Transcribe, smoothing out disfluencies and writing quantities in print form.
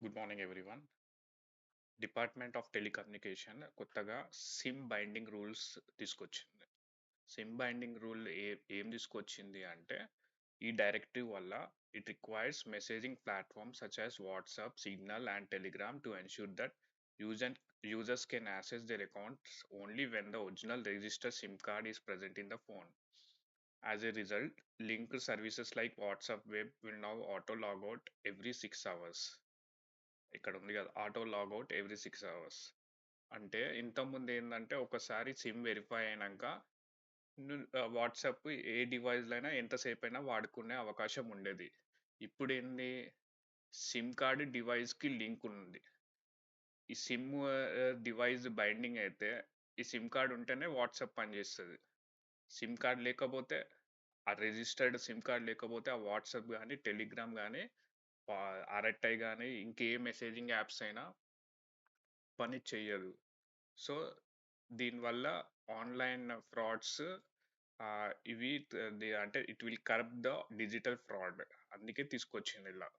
Good morning everyone. Department of telecommunication కొత్తగా SIM binding rules తీసుకొచ్చింది. SIM binding rule ఏం తీసుకొచ్చింది అంటే, ఈ డైరెక్టివ్ వల్ల it requires messaging platform such as WhatsApp, signal and Telegram to ensure that user users can access their accounts only when the original registered SIM card is present in the phone. As a result, linked services like WhatsApp Web will now auto log out every 6 hours. ఇక్కడ ఉంది కదా, auto logout every 6 hours. అంటే ఇంతకుముందు ఏంటంటే ఒకసారి SIM verify అయినాక WhatsApp ఏ డివైస్లో అయినా ఎంతసేపు అయినా వాడుకునే అవకాశం ఉండేది. ఇప్పుడు ఏంది, సిమ్ కార్డు డివైస్కి లింక్ ఉంది. ఈ సిమ్ డివైస్ బైండింగ్ అయితే ఈ సిమ్ కార్డు ఉంటేనే వాట్సాప్ పనిచేస్తుంది. సిమ్ కార్డ్ లేకపోతే, ఆ రిజిస్టర్డ్ సిమ్ కార్డ్ లేకపోతే ఆ వాట్సాప్ కానీ టెలిగ్రామ్ కానీ ఆర్ఎట్ఐ కానీ ఇంకే మెసేజింగ్ యాప్స్ అయినా పని చెయ్యదు. సో దీనివల్ల ఆన్లైన్ ఫ్రాడ్స్ ఇవి అంటే it will corrupt the digital fraud. అందుకే తీసుకొచ్చింది ఇలా.